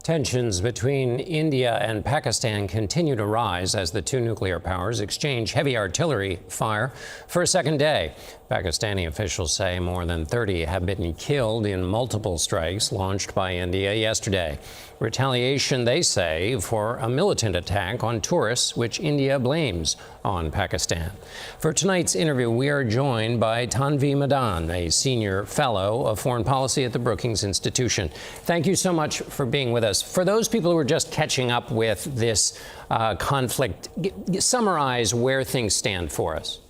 Tensions between India and Pakistan continue to rise as the two nuclear powers exchange heavy artillery fire for a second day. Pakistani officials say more than 30 have been killed in multiple strikes launched by India yesterday. Retaliation, they say, for a militant attack on tourists, which India blames on Pakistan. For tonight's interview, we are joined by Tanvi Madan, a senior fellow of foreign policy at the Brookings Institution. Thank you so much for being with us. For those people who are just catching up with this conflict, summarize where things stand for us.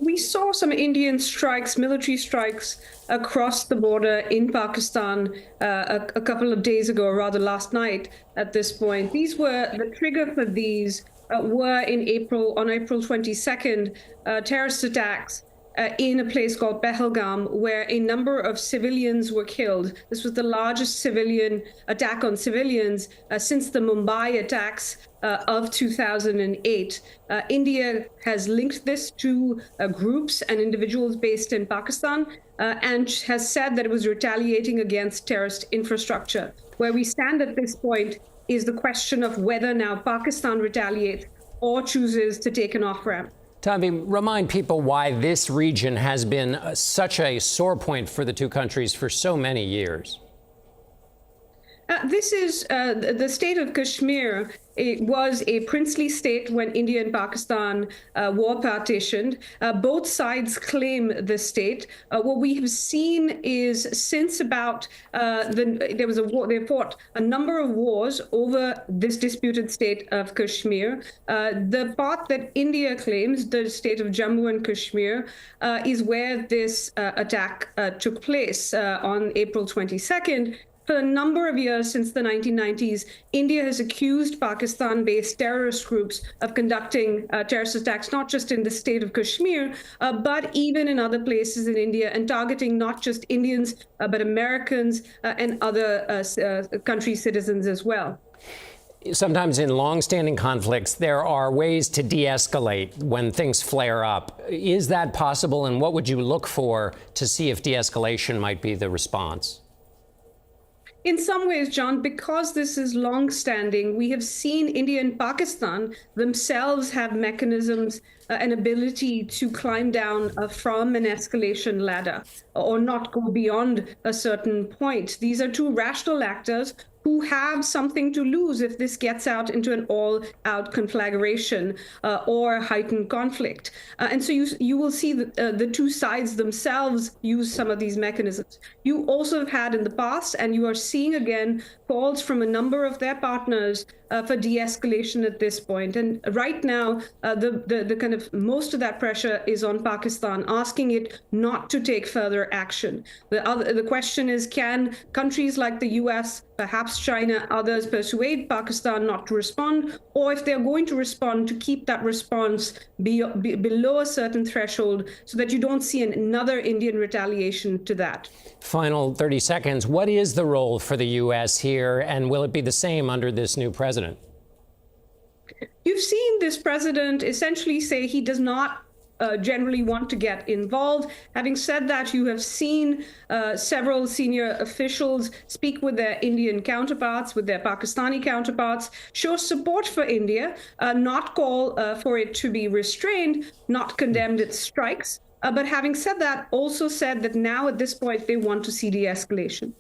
We saw some Indian strikes, military strikes across the border in Pakistan a couple of days ago, or rather last night at this point. The trigger for these were on April 22nd, terrorist attacks in a place called Pahalgam, where a number of civilians were killed. This was the largest civilian attack on civilians since the Mumbai attacks of 2008. India has linked this to groups and individuals based in Pakistan and has said that it was retaliating against terrorist infrastructure. Where we stand at this point is the question of whether now Pakistan retaliates or chooses to take an off-ramp. Tanvi, remind people why this region has been such a sore point for the two countries for so many years. This is the state of Kashmir. It was a princely state when India and Pakistan war partitioned. Both sides claim the state. What we have seen is since about there was a war, they fought a number of wars over this disputed state of Kashmir. The part that India claims, the state of Jammu and Kashmir, is where this attack took place on April 22nd. For a number of years since the 1990s, India has accused Pakistan-based terrorist groups of conducting terrorist attacks, not just in the state of Kashmir, but even in other places in India, and targeting not just Indians, but Americans and other country citizens as well. Sometimes in long-standing conflicts, there are ways to de-escalate when things flare up. Is that possible, and what would you look for to see if de-escalation might be the response? In some ways, John, because this is long-standing, we have seen India and Pakistan themselves have mechanisms and ability to climb down from an escalation ladder or not go beyond a certain point. These are two rational actors who have something to lose if this gets out into an all-out conflagration or heightened conflict. And so you will see the two sides themselves use some of these mechanisms. You also have had in the past, and you are seeing again, calls from a number of their partners for de-escalation at this point. And right now, the kind of most of that pressure is on Pakistan, asking it not to take further action. The question is, can countries like the US, perhaps China, others persuade Pakistan not to respond, or if they're going to respond, to keep that response below a certain threshold so that you don't see another Indian retaliation to that. Final 30 seconds. What is the role for the U.S. here, and will it be the same under this new president? You've seen this president essentially say he does not generally want to get involved. Having said that, you have seen several senior officials speak with their Indian counterparts, with their Pakistani counterparts, show support for India, not call for it to be restrained, not condemned its strikes. But having said that, also said that now at this point, they want to see de-escalation.